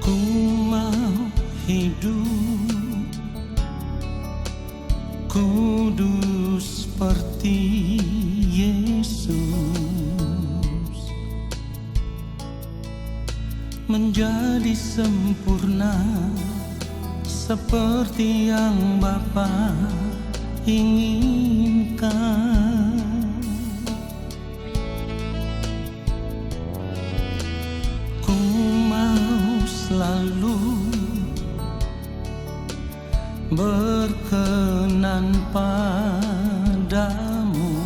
Ku mau hidup kudus seperti Yesus, menjadi sempurna seperti yang Bapa inginkan. Ku mau selalu berkenan padamu,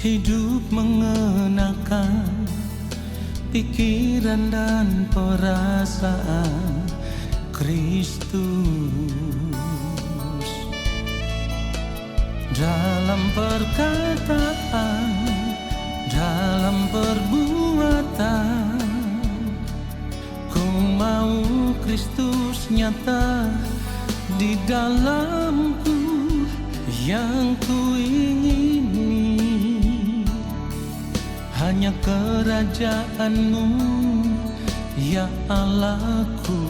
hidup mengenakan pikiran dan perasaan Kristus, dalam perkataan, dalam perbuatan. Ku mau Kristus nyata di dalamku, yang ku ingini hanya kerajaan-Mu, ya Allahku.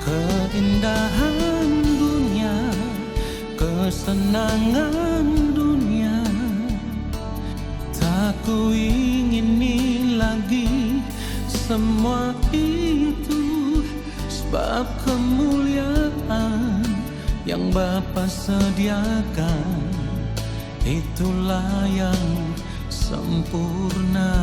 Keindahan dunia, kesenangan dunia, tak ku ingini lagi semua itu, sebab kemuliaan yang Bapa sediakan, itulah yang sempurna.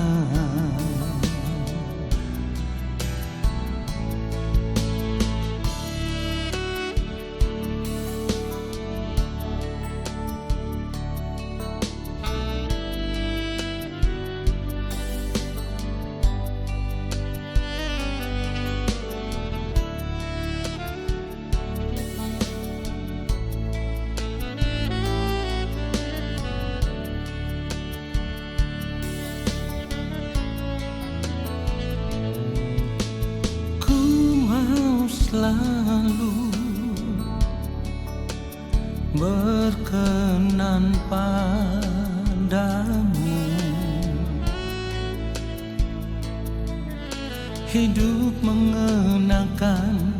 Selalu berkenan padamu, hidup mengenakan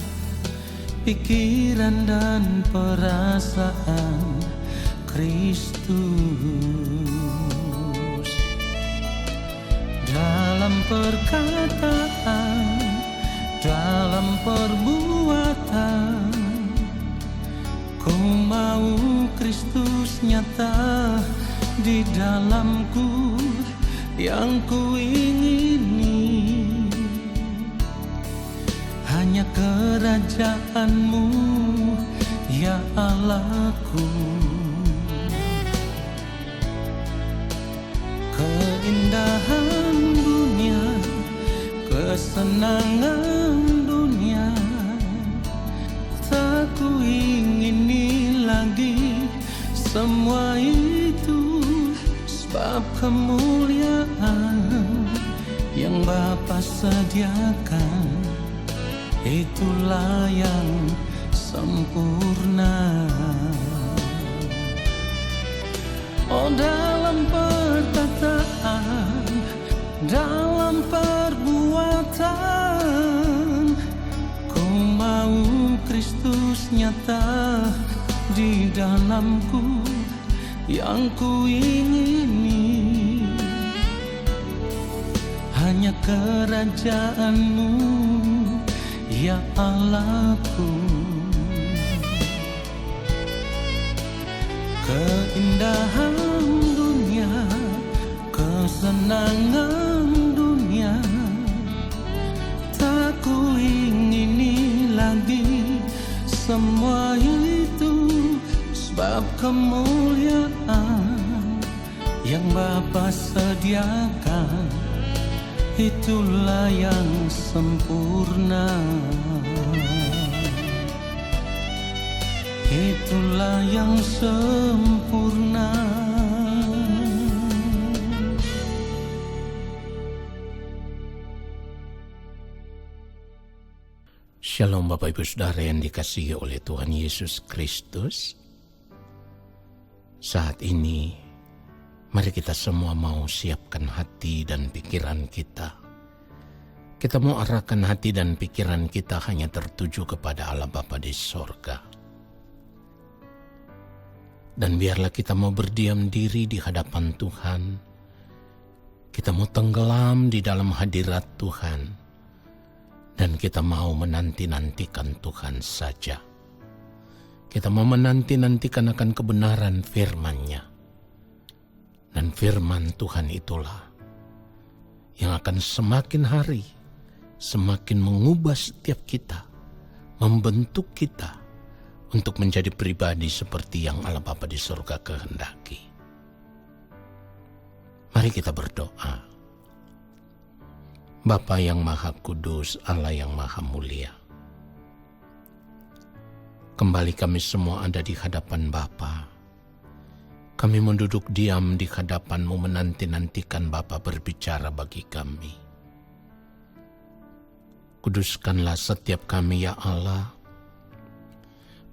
pikiran dan perasaan Kristus, dalam perkataan, dalam perbuatan. Ku mau Kristus nyata di dalamku, yang ku ingini hanya kerajaan-Mu, ya Allahku. Keindahan dunia, kesenangan dunia, tak ku ingini lagi semua itu, sebab kemuliaan yang Bapa sediakan, itulah yang sempurna. Oh, dalam perkataan, dalam perbuatan, ku mau Kristus nyata di dalamku, yang ku ingini hanya kerajaan-Mu, ya Allahku. Keindahan dunia, kesenangan dunia, tak ku ingini lagi semua itu, sebab kemuliaan yang Bapa sediakan, itulah yang sempurna. Itulah yang sempurna. Shalom Bapak Ibu Saudara yang dikasihi oleh Tuhan Yesus Kristus. Saat ini Mari kita semua mau siapkan hati dan pikiran kita. Kita mau arahkan hati dan pikiran kita hanya tertuju kepada Allah Bapa di sorga. Dan biarlah kita mau berdiam diri di hadapan Tuhan. Kita mau tenggelam di dalam hadirat Tuhan. Dan kita mau menanti-nantikan Tuhan saja. Kita mau menanti-nantikan akan kebenaran firman-Nya. Dan firman Tuhan itulah yang akan semakin hari, semakin mengubah setiap kita, membentuk kita untuk menjadi pribadi seperti yang Allah Bapa di surga kehendaki. Mari kita berdoa. Bapa yang Maha Kudus, Allah yang Maha Mulia, kembali kami semua ada di hadapan Bapa. Kami menduduk diam di hadapan-Mu menanti-nantikan Bapa berbicara bagi kami. Kuduskanlah setiap kami ya Allah.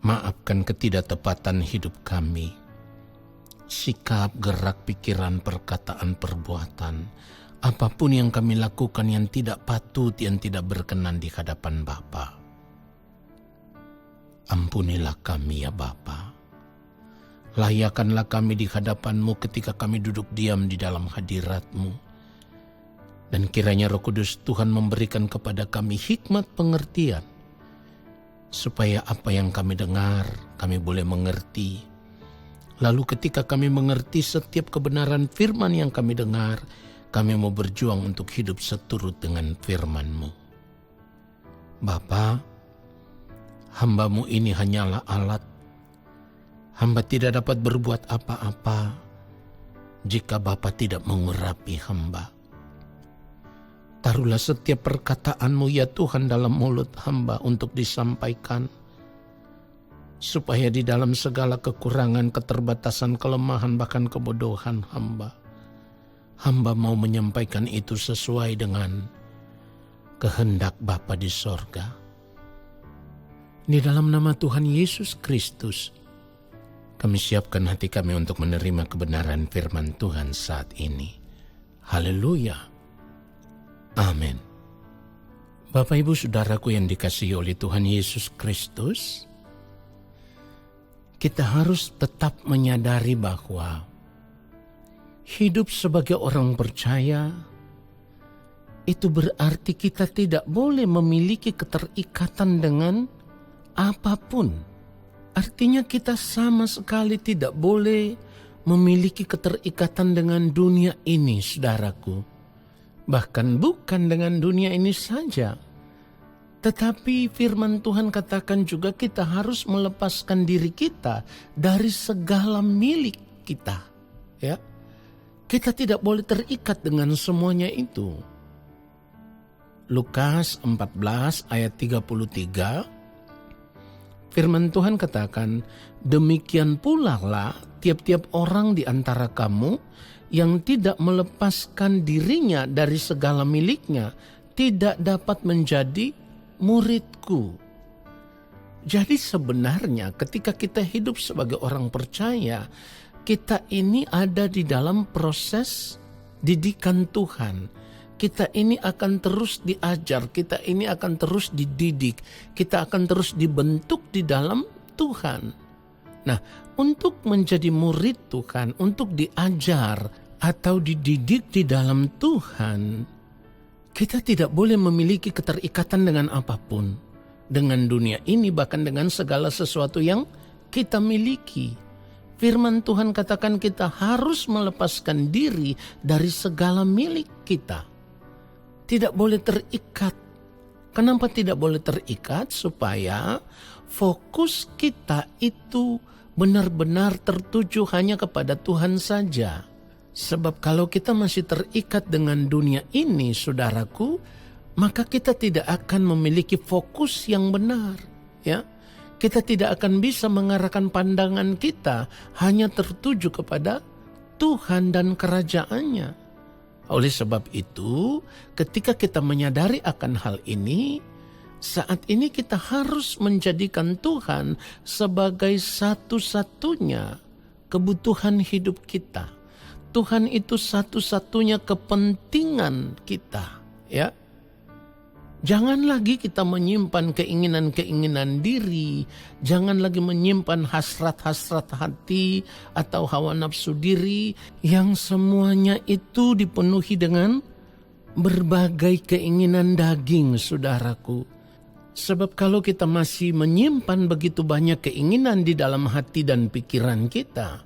Maafkan ketidaktepatan hidup kami. Sikap, gerak, pikiran, perkataan, perbuatan. Apapun yang kami lakukan yang tidak patut, yang tidak berkenan di hadapan Bapa. Ampunilah kami ya Bapa. Layakkanlah kami di hadapan-Mu ketika kami duduk diam di dalam hadirat-Mu. Dan kiranya Roh Kudus Tuhan memberikan kepada kami hikmat pengertian. Supaya apa yang kami dengar, kami boleh mengerti. Lalu ketika kami mengerti setiap kebenaran firman yang kami dengar, kami mau berjuang untuk hidup seturut dengan firman-Mu. Bapa, hamba-Mu ini hanyalah alat. Hamba tidak dapat berbuat apa-apa jika Bapa tidak mengurapi hamba. Taruhlah setiap perkataan-Mu ya Tuhan dalam mulut hamba untuk disampaikan. Supaya di dalam segala kekurangan, keterbatasan, kelemahan, bahkan kebodohan hamba mau menyampaikan itu sesuai dengan kehendak Bapa di sorga. Di dalam nama Tuhan Yesus Kristus, kami siapkan hati kami untuk menerima kebenaran firman Tuhan saat ini. Haleluya. Amin. Bapak Ibu Saudaraku yang dikasihi oleh Tuhan Yesus Kristus, kita harus tetap menyadari bahwa hidup sebagai orang percaya itu berarti kita tidak boleh memiliki keterikatan dengan apapun. Artinya kita sama sekali tidak boleh memiliki keterikatan dengan dunia ini, saudaraku. Bahkan bukan dengan dunia ini saja. Tetapi firman Tuhan katakan juga kita harus melepaskan diri kita dari segala milik kita. Ya. Kita tidak boleh terikat dengan semuanya itu. Lukas 14 ayat 33, firman Tuhan katakan, demikian pula lah tiap-tiap orang di antara kamu yang tidak melepaskan dirinya dari segala miliknya tidak dapat menjadi muridku. Jadi sebenarnya ketika kita hidup sebagai orang percaya, kita ini ada di dalam proses didikan Tuhan. Kita ini akan terus diajar, kita ini akan terus dididik, kita akan terus dibentuk di dalam Tuhan. Nah, untuk menjadi murid Tuhan, untuk diajar atau dididik di dalam Tuhan, kita tidak boleh memiliki keterikatan dengan apapun. Dengan dunia ini, bahkan dengan segala sesuatu yang kita miliki. Firman Tuhan katakan kita harus melepaskan diri dari segala milik kita. Tidak boleh terikat. Kenapa tidak boleh terikat? Supaya fokus kita itu benar-benar tertuju hanya kepada Tuhan saja. Sebab kalau kita masih terikat dengan dunia ini, saudaraku, maka kita tidak akan memiliki fokus yang benar. Ya, kita tidak akan bisa mengarahkan pandangan kita hanya tertuju kepada Tuhan dan kerajaannya. Oleh sebab itu, ketika kita menyadari akan hal ini, saat ini kita harus menjadikan Tuhan sebagai satu-satunya kebutuhan hidup kita. Tuhan itu satu-satunya kepentingan kita, ya. Jangan lagi kita menyimpan keinginan-keinginan diri, jangan lagi menyimpan hasrat-hasrat hati atau hawa nafsu diri yang semuanya itu dipenuhi dengan berbagai keinginan daging, saudaraku. Sebab kalau kita masih menyimpan begitu banyak keinginan di dalam hati dan pikiran kita,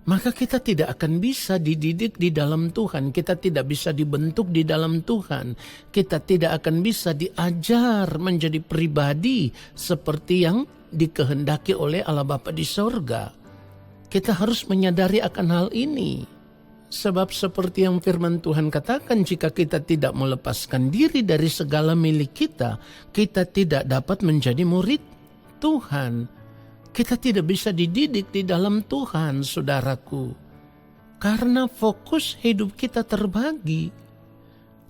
maka kita tidak akan bisa dididik di dalam Tuhan. Kita tidak bisa dibentuk di dalam Tuhan. Kita tidak akan bisa diajar menjadi pribadi seperti yang dikehendaki oleh Allah Bapa di sorga. Kita harus menyadari akan hal ini. Sebab seperti yang firman Tuhan katakan, jika kita tidak melepaskan diri dari segala milik kita, kita tidak dapat menjadi murid Tuhan. Kita tidak bisa dididik di dalam Tuhan, saudaraku. Karena fokus hidup kita terbagi.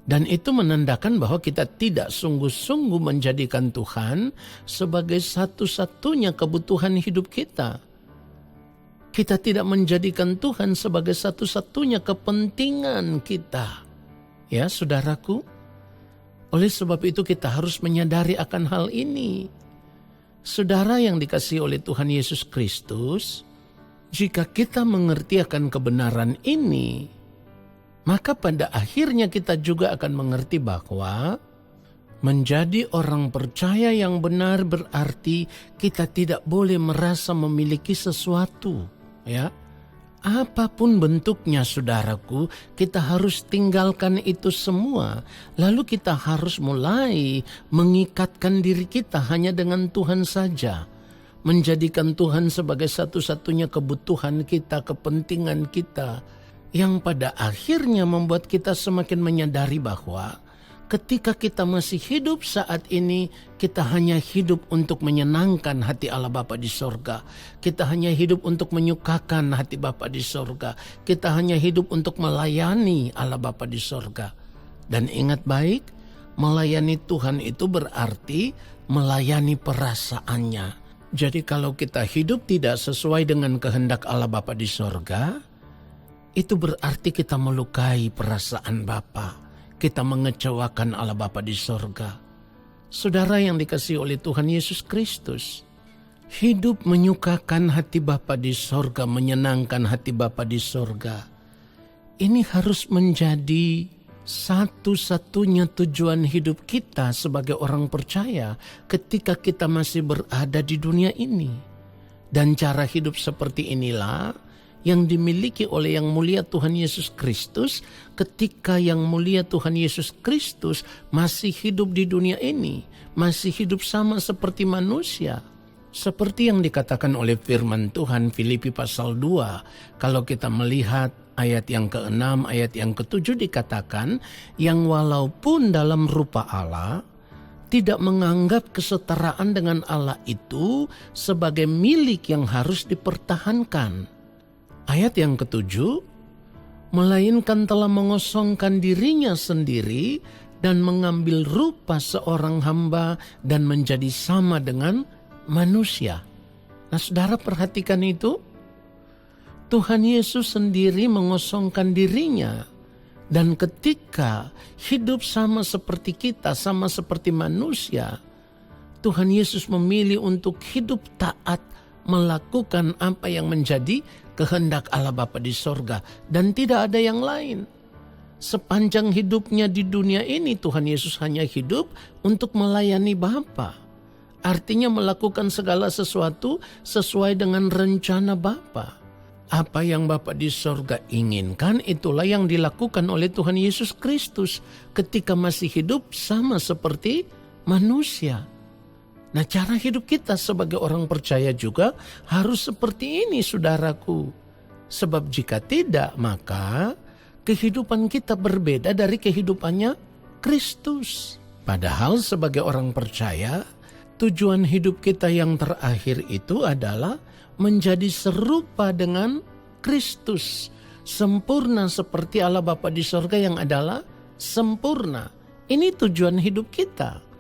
Dan itu menandakan bahwa kita tidak sungguh-sungguh menjadikan Tuhan sebagai satu-satunya kebutuhan hidup kita. Kita tidak menjadikan Tuhan sebagai satu-satunya kepentingan kita. Ya, saudaraku. Oleh sebab itu kita harus menyadari akan hal ini. Saudara yang dikasihi oleh Tuhan Yesus Kristus, jika kita mengerti akan kebenaran ini, maka pada akhirnya kita juga akan mengerti bahwa menjadi orang percaya yang benar berarti kita tidak boleh merasa memiliki sesuatu, ya. Apapun bentuknya, saudaraku, kita harus tinggalkan itu semua. Lalu kita harus mulai mengikatkan diri kita hanya dengan Tuhan saja. Menjadikan Tuhan sebagai satu-satunya kebutuhan kita, kepentingan kita. Yang pada akhirnya membuat kita semakin menyadari bahwa ketika kita masih hidup saat ini, kita hanya hidup untuk menyenangkan hati Allah Bapa di sorga. Kita hanya hidup untuk menyukakan hati Bapa di sorga. Kita hanya hidup untuk melayani Allah Bapa di sorga. Dan ingat baik, melayani Tuhan itu berarti melayani perasaannya. Jadi kalau kita hidup tidak sesuai dengan kehendak Allah Bapa di sorga, itu berarti kita melukai perasaan Bapa. Kita mengecewakan Allah Bapa di sorga. Saudara yang dikasihi oleh Tuhan Yesus Kristus, hidup menyukakan hati Bapa di sorga, menyenangkan hati Bapa di sorga. Ini harus menjadi satu-satunya tujuan hidup kita sebagai orang percaya ketika kita masih berada di dunia ini. Dan cara hidup seperti inilah yang dimiliki oleh Yang Mulia Tuhan Yesus Kristus ketika Yang Mulia Tuhan Yesus Kristus masih hidup di dunia ini, masih hidup sama seperti manusia. Seperti yang dikatakan oleh firman Tuhan Filipi pasal 2, kalau kita melihat ayat yang ke-6, ayat yang ke-7 dikatakan, yang walaupun dalam rupa Allah, tidak menganggap kesetaraan dengan Allah itu sebagai milik yang harus dipertahankan. Ayat yang ke-7, melainkan telah mengosongkan dirinya sendiri dan mengambil rupa seorang hamba dan menjadi sama dengan manusia. Nah, saudara perhatikan itu. Tuhan Yesus sendiri mengosongkan dirinya. Dan ketika hidup sama seperti kita, sama seperti manusia, Tuhan Yesus memilih untuk hidup taat, melakukan apa yang menjadi kehendak Allah Bapa di sorga, dan tidak ada yang lain. Sepanjang hidupnya di dunia ini, Tuhan Yesus hanya hidup untuk melayani Bapa. Artinya melakukan segala sesuatu sesuai dengan rencana Bapa. Apa yang Bapa di sorga inginkan, itulah yang dilakukan oleh Tuhan Yesus Kristus ketika masih hidup sama seperti manusia. Nah, cara hidup kita sebagai orang percaya juga harus seperti ini, saudaraku. Sebab jika tidak, maka kehidupan kita berbeda dari kehidupannya Kristus. Padahal sebagai orang percaya, tujuan hidup kita yang terakhir itu adalah menjadi serupa dengan Kristus. Sempurna seperti Allah Bapa di sorga yang adalah sempurna. Ini tujuan hidup kita.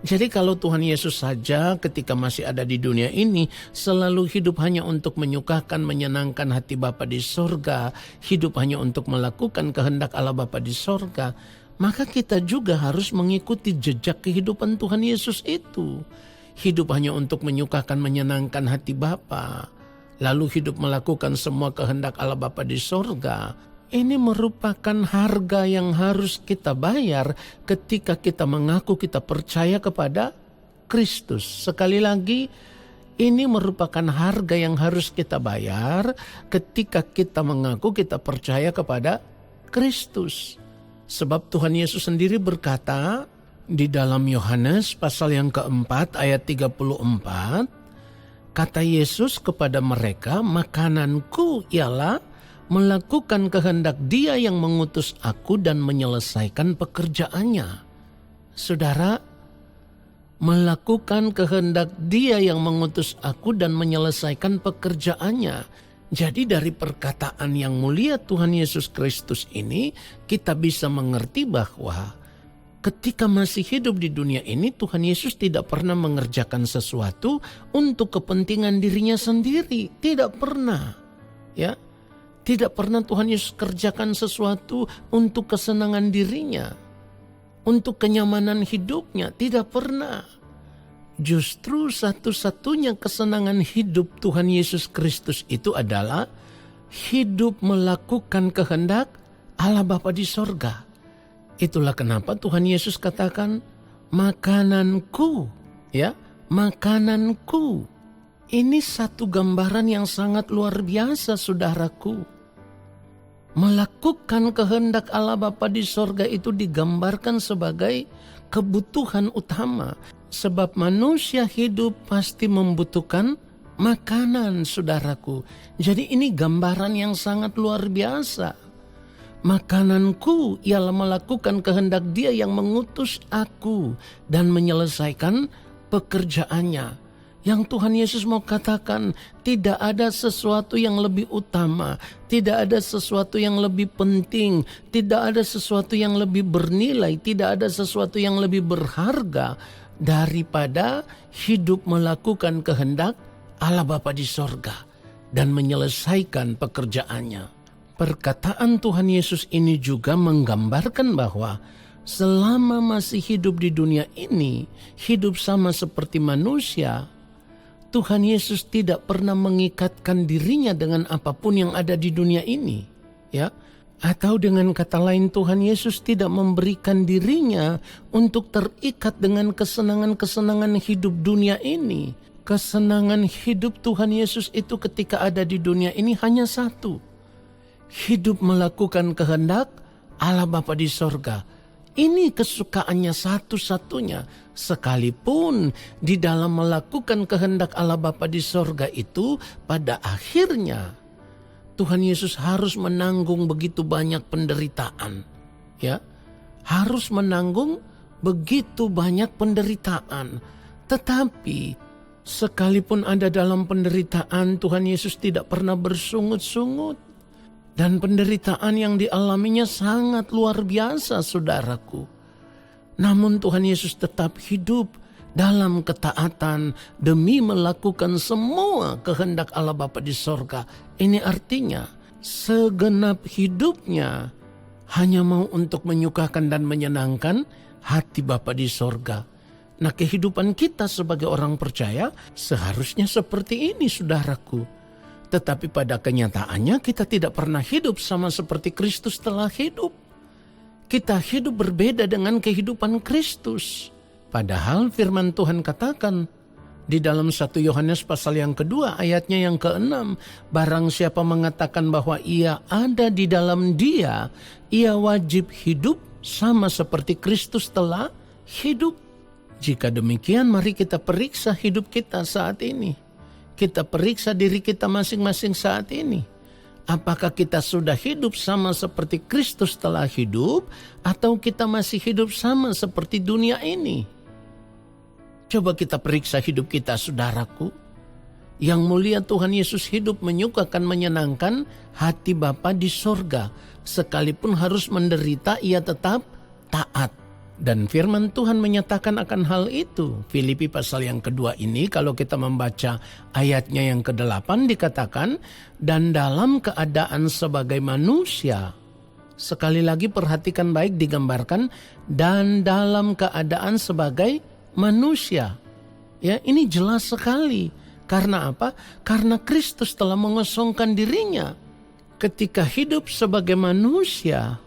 Jadi kalau Tuhan Yesus saja ketika masih ada di dunia ini selalu hidup hanya untuk menyukakan, menyenangkan hati Bapa di sorga, hidup hanya untuk melakukan kehendak Allah Bapa di sorga, maka kita juga harus mengikuti jejak kehidupan Tuhan Yesus itu. Hidup hanya untuk menyukakan, menyenangkan hati Bapa, lalu hidup melakukan semua kehendak Allah Bapa di sorga. Ini merupakan harga yang harus kita bayar ketika kita mengaku kita percaya kepada Kristus. Sekali lagi, ini merupakan harga yang harus kita bayar ketika kita mengaku kita percaya kepada Kristus. Sebab Tuhan Yesus sendiri berkata di dalam Yohanes pasal yang keempat ayat 34, kata Yesus kepada mereka, makananku ialah melakukan kehendak Dia yang mengutus aku dan menyelesaikan pekerjaannya. Saudara, melakukan kehendak Dia yang mengutus aku dan menyelesaikan pekerjaannya. Jadi dari perkataan yang mulia Tuhan Yesus Kristus ini, kita bisa mengerti bahwa ketika masih hidup di dunia ini, Tuhan Yesus tidak pernah mengerjakan sesuatu untuk kepentingan dirinya sendiri. Tidak pernah. Ya. Tidak pernah Tuhan Yesus kerjakan sesuatu untuk kesenangan dirinya, untuk kenyamanan hidupnya. Tidak pernah. Justru satu-satunya kesenangan hidup Tuhan Yesus Kristus itu adalah hidup melakukan kehendak Allah Bapa di sorga. Itulah kenapa Tuhan Yesus katakan, makananku, ya, makananku. Ini satu gambaran yang sangat luar biasa, saudaraku. Melakukan kehendak Allah Bapa di sorga itu digambarkan sebagai kebutuhan utama. Sebab manusia hidup pasti membutuhkan makanan, saudaraku. Jadi ini gambaran yang sangat luar biasa. Makananku ialah melakukan kehendak Dia yang mengutus aku dan menyelesaikan pekerjaannya. Yang Tuhan Yesus mau katakan, tidak ada sesuatu yang lebih utama, tidak ada sesuatu yang lebih penting, tidak ada sesuatu yang lebih bernilai, tidak ada sesuatu yang lebih berharga daripada hidup melakukan kehendak Allah Bapa di sorga dan menyelesaikan pekerjaannya. Perkataan Tuhan Yesus ini juga menggambarkan bahwa selama masih hidup di dunia ini, hidup sama seperti manusia, Tuhan Yesus tidak pernah mengikatkan dirinya dengan apapun yang ada di dunia ini, ya. Atau dengan kata lain, Tuhan Yesus tidak memberikan dirinya untuk terikat dengan kesenangan-kesenangan hidup dunia ini. Kesenangan hidup Tuhan Yesus itu ketika ada di dunia ini hanya satu. Hidup melakukan kehendak Allah Bapa di sorga. Ini kesukaannya satu-satunya. Sekalipun di dalam melakukan kehendak Allah Bapa di sorga itu, pada akhirnya Tuhan Yesus harus menanggung begitu banyak penderitaan. Ya, harus menanggung begitu banyak penderitaan. Tetapi sekalipun ada dalam penderitaan, Tuhan Yesus tidak pernah bersungut-sungut. Dan penderitaan yang dialaminya sangat luar biasa, saudaraku. Namun Tuhan Yesus tetap hidup dalam ketaatan demi melakukan semua kehendak Allah Bapa di sorga. Ini artinya segenap hidupnya hanya mau untuk menyukakan dan menyenangkan hati Bapa di sorga. Nah, kehidupan kita sebagai orang percaya seharusnya seperti ini, saudaraku. Tetapi pada kenyataannya kita tidak pernah hidup sama seperti Kristus telah hidup. Kita hidup berbeda dengan kehidupan Kristus. Padahal firman Tuhan katakan di dalam 1 Yohanes pasal yang kedua ayatnya yang ke-6. Barang siapa mengatakan bahwa ia ada di dalam Dia, ia wajib hidup sama seperti Kristus telah hidup. Jika demikian, mari kita periksa hidup kita saat ini. Kita periksa diri kita masing-masing saat ini. Apakah kita sudah hidup sama seperti Kristus telah hidup, atau kita masih hidup sama seperti dunia ini? Coba kita periksa hidup kita, saudaraku. Yang mulia Tuhan Yesus hidup menyukakan, menyenangkan hati Bapa di sorga. Sekalipun harus menderita, ia tetap taat. Dan firman Tuhan menyatakan akan hal itu. Filipi pasal yang kedua ini kalau kita membaca ayatnya yang ke-8 dikatakan, dan dalam keadaan sebagai manusia. Sekali lagi perhatikan baik digambarkan, dan dalam keadaan sebagai manusia. Ya, ini jelas sekali. Karena apa? Karena Kristus telah mengosongkan dirinya. Ketika hidup sebagai manusia,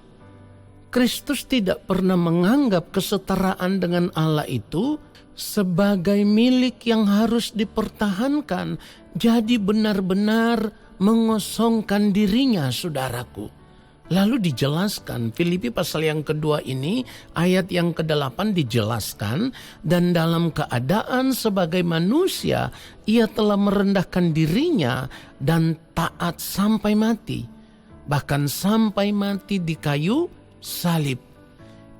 Kristus tidak pernah menganggap kesetaraan dengan Allah itu sebagai milik yang harus dipertahankan. Jadi benar-benar mengosongkan dirinya, saudaraku. Lalu dijelaskan, Filipi pasal yang kedua ini, ayat yang ke-8 dijelaskan, dan dalam keadaan sebagai manusia, ia telah merendahkan dirinya dan taat sampai mati. Bahkan sampai mati di kayu salib.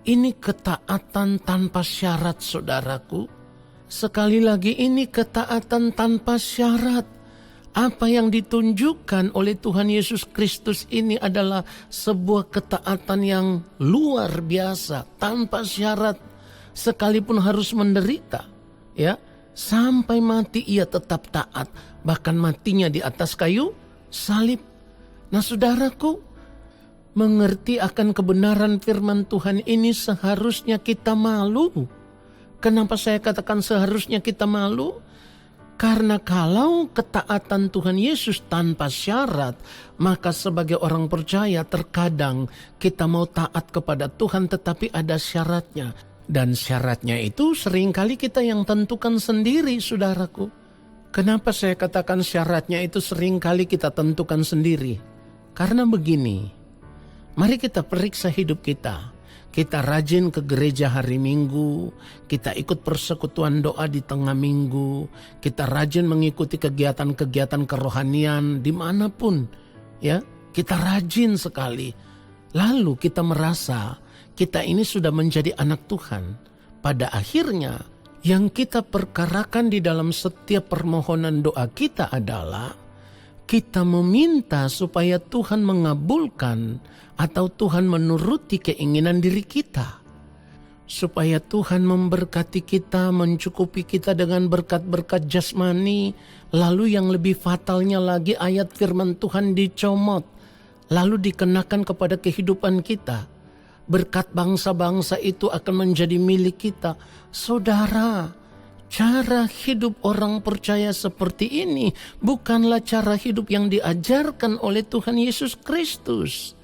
Ini ketaatan tanpa syarat, saudaraku. Sekali lagi, ini ketaatan tanpa syarat. Apa yang ditunjukkan oleh Tuhan Yesus Kristus ini adalah sebuah ketaatan yang luar biasa, tanpa syarat, sekalipun harus menderita. Ya, sampai mati ia tetap taat, bahkan matinya di atas kayu salib. Nah, saudaraku, mengerti akan kebenaran firman Tuhan ini seharusnya kita malu. Kenapa saya katakan seharusnya kita malu? Karena kalau ketaatan Tuhan Yesus tanpa syarat, maka sebagai orang percaya terkadang kita mau taat kepada Tuhan tetapi ada syaratnya. Dan syaratnya itu seringkali kita yang tentukan sendiri, saudaraku. Kenapa saya katakan syaratnya itu seringkali kita tentukan sendiri? Karena begini, mari kita periksa hidup kita. Kita rajin ke gereja hari Minggu, kita ikut persekutuan doa di tengah minggu, kita rajin mengikuti kegiatan-kegiatan kerohanian dimanapun. Ya, kita rajin sekali. Lalu kita merasa kita ini sudah menjadi anak Tuhan. Pada akhirnya yang kita perkarakan di dalam setiap permohonan doa kita adalah kita meminta supaya Tuhan mengabulkan atau Tuhan menuruti keinginan diri kita. Supaya Tuhan memberkati kita, mencukupi kita dengan berkat-berkat jasmani. Lalu yang lebih fatalnya lagi ayat firman Tuhan dicomot. Lalu dikenakan kepada kehidupan kita. Berkat bangsa-bangsa itu akan menjadi milik kita. Saudara, cara hidup orang percaya seperti ini bukanlah cara hidup yang diajarkan oleh Tuhan Yesus Kristus.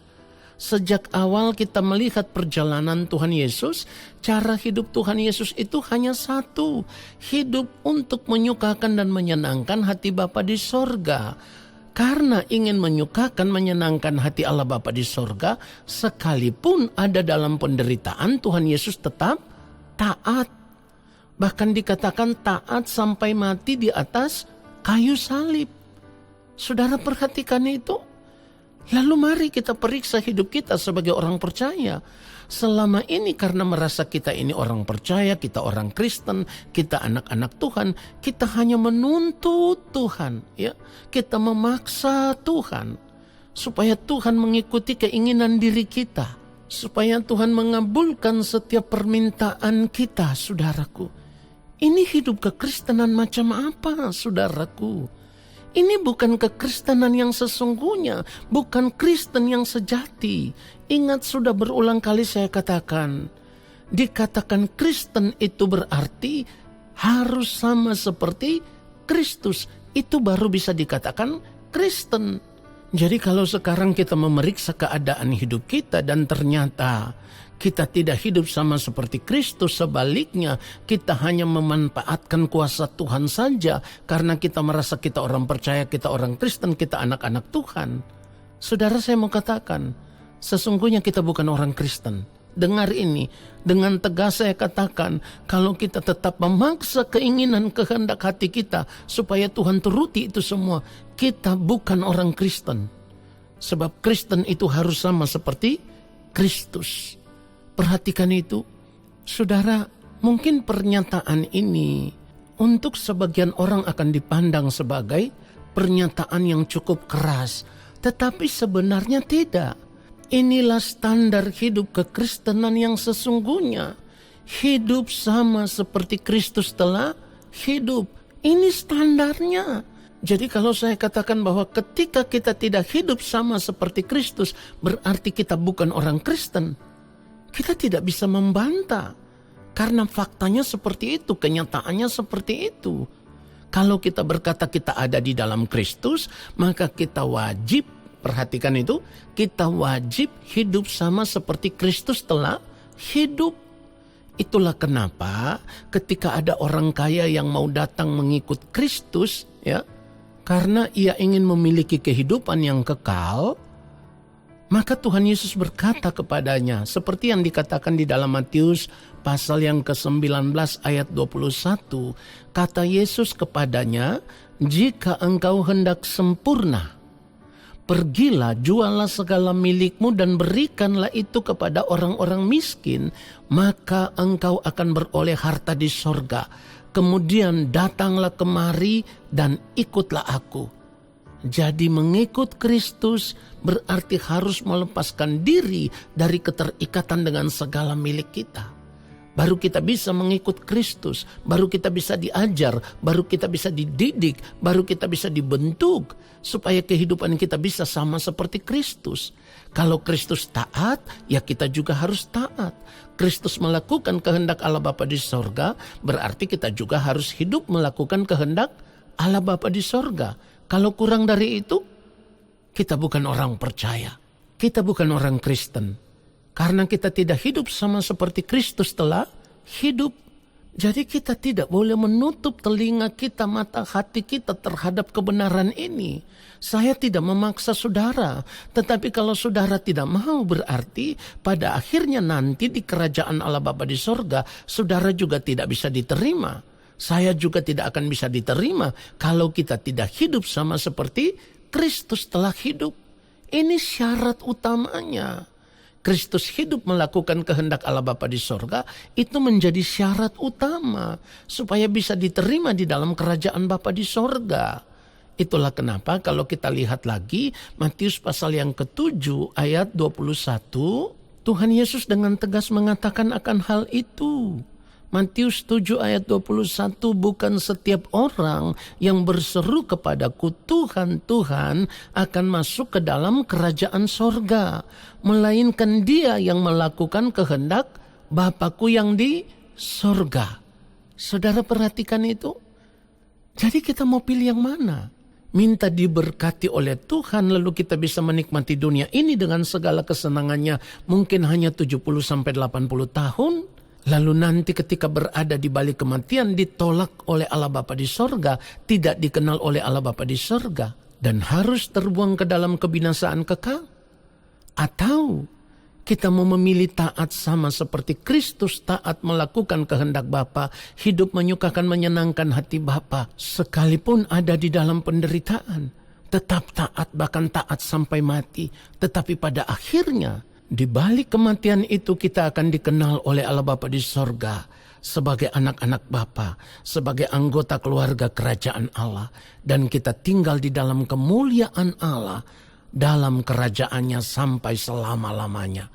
Sejak awal kita melihat perjalanan Tuhan Yesus, cara hidup Tuhan Yesus itu hanya satu. Hidup untuk menyukakan dan menyenangkan hati Bapa di sorga. Karena ingin menyukakan, menyenangkan hati Allah Bapa di sorga, sekalipun ada dalam penderitaan, Tuhan Yesus tetap taat. Bahkan dikatakan taat sampai mati di atas kayu salib. Saudara perhatikan itu. Lalu mari kita periksa hidup kita sebagai orang percaya. Selama ini karena merasa kita ini orang percaya, kita orang Kristen, kita anak-anak Tuhan, kita hanya menuntut Tuhan, ya. Kita memaksa Tuhan supaya Tuhan mengikuti keinginan diri kita, supaya Tuhan mengabulkan setiap permintaan kita, saudaraku. Ini hidup kekristenan macam apa, saudaraku? Ini bukan kekristenan yang sesungguhnya, bukan Kristen yang sejati. Ingat, sudah berulang kali saya katakan, dikatakan Kristen itu berarti harus sama seperti Kristus. Itu baru bisa dikatakan Kristen. Jadi kalau sekarang kita memeriksa keadaan hidup kita dan ternyata kita tidak hidup sama seperti Kristus, sebaliknya kita hanya memanfaatkan kuasa Tuhan saja karena kita merasa kita orang percaya, kita orang Kristen, kita anak-anak Tuhan. Saudara, saya mau katakan, sesungguhnya kita bukan orang Kristen. Dengar ini, dengan tegas saya katakan, kalau kita tetap memaksa keinginan kehendak hati kita supaya Tuhan turuti itu semua, kita bukan orang Kristen. Sebab Kristen itu harus sama seperti Kristus. Perhatikan itu, saudara, mungkin pernyataan ini untuk sebagian orang akan dipandang sebagai pernyataan yang cukup keras, tetapi sebenarnya tidak. Inilah standar hidup kekristenan yang sesungguhnya. hidup sama seperti Kristus telah hidup. Ini standarnya. Jadi kalau saya katakan bahwa ketika kita tidak hidup sama seperti Kristus, berarti kita bukan orang Kristen. Kita tidak bisa membantah. Karena faktanya seperti itu, kenyataannya seperti itu. Kalau kita berkata kita ada di dalam Kristus, maka kita wajib, perhatikan itu, kita wajib hidup sama seperti Kristus telah hidup. Itulah kenapa ketika ada orang kaya yang mau datang mengikut Kristus, ya, karena ia ingin memiliki kehidupan yang kekal, maka Tuhan Yesus berkata kepadanya, seperti yang dikatakan di dalam Matius pasal yang ke-19 ayat 21. Kata Yesus kepadanya, jika engkau hendak sempurna, pergilah, jualah segala milikmu dan berikanlah itu kepada orang-orang miskin, maka engkau akan beroleh harta di sorga. Kemudian datanglah kemari dan ikutlah aku. Jadi mengikut Kristus berarti harus melepaskan diri dari keterikatan dengan segala milik kita. Baru kita bisa mengikut Kristus, baru kita bisa diajar, baru kita bisa dididik, baru kita bisa dibentuk supaya kehidupan kita bisa sama seperti Kristus. Kalau Kristus taat, ya kita juga harus taat. Kristus melakukan kehendak Allah Bapa di sorga, berarti kita juga harus hidup melakukan kehendak Allah Bapa di sorga. Kalau kurang dari itu, kita bukan orang percaya. Kita bukan orang Kristen. Karena kita tidak hidup sama seperti Kristus telah hidup. Jadi kita tidak boleh menutup telinga kita, mata hati kita terhadap kebenaran ini. Saya tidak memaksa saudara. Tetapi kalau saudara tidak mau, berarti pada akhirnya nanti di kerajaan Allah Bapa di sorga, saudara juga tidak bisa diterima. Saya juga tidak akan bisa diterima kalau kita tidak hidup sama seperti Kristus telah hidup. Ini syarat utamanya. Kristus hidup melakukan kehendak Allah Bapa di sorga, itu menjadi syarat utama supaya bisa diterima di dalam kerajaan Bapa di sorga. Itulah kenapa kalau kita lihat lagi Matius pasal yang ke-7 ayat 21, Tuhan Yesus dengan tegas mengatakan akan hal itu. Matius 7 ayat 21, bukan setiap orang yang berseru kepadaku Tuhan, Tuhan akan masuk ke dalam kerajaan sorga, melainkan dia yang melakukan kehendak Bapakku yang di sorga. Saudara perhatikan itu. Jadi kita mau pilih yang mana? Minta diberkati oleh Tuhan lalu kita bisa menikmati dunia ini dengan segala kesenangannya mungkin hanya 70-80 tahun. Lalu nanti ketika berada di balik kematian ditolak oleh Allah Bapa di sorga, tidak dikenal oleh Allah Bapa di sorga, dan harus terbuang ke dalam kebinasaan kekal. Atau kita mau memilih taat sama seperti Kristus taat melakukan kehendak Bapa, hidup menyukakan menyenangkan hati Bapa, sekalipun ada di dalam penderitaan, tetap taat bahkan taat sampai mati, tetapi pada akhirnya di balik kematian itu kita akan dikenal oleh Allah Bapa di sorga sebagai anak-anak Bapa, sebagai anggota keluarga kerajaan Allah. Dan kita tinggal di dalam kemuliaan Allah, dalam kerajaannya sampai selama-lamanya.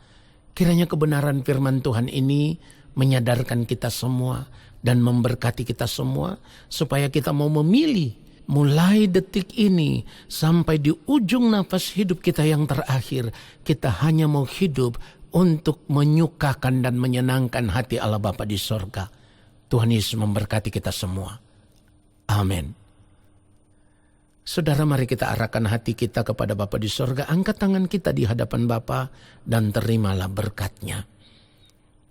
Kiranya kebenaran firman Tuhan ini menyadarkan kita semua dan memberkati kita semua, supaya kita mau memilih mulai detik ini sampai di ujung nafas hidup kita yang terakhir, kita hanya mau hidup untuk menyukakan dan menyenangkan hati Allah Bapa di sorga. Tuhan Yesus memberkati kita semua. Amin. Saudara, mari kita arahkan hati kita kepada Bapa di sorga. Angkat tangan kita di hadapan Bapa dan terimalah berkat-Nya.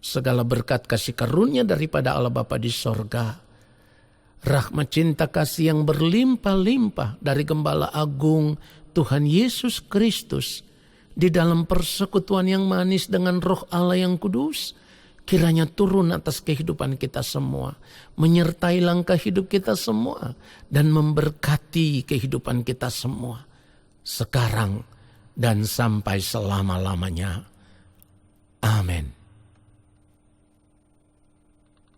Segala berkat kasih karunia daripada Allah Bapa di sorga, rahmat cinta kasih yang berlimpah-limpah dari Gembala Agung Tuhan Yesus Kristus di dalam persekutuan yang manis dengan Roh Allah yang kudus, kiranya turun atas kehidupan kita semua, menyertai langkah hidup kita semua, dan memberkati kehidupan kita semua, sekarang dan sampai selama-lamanya.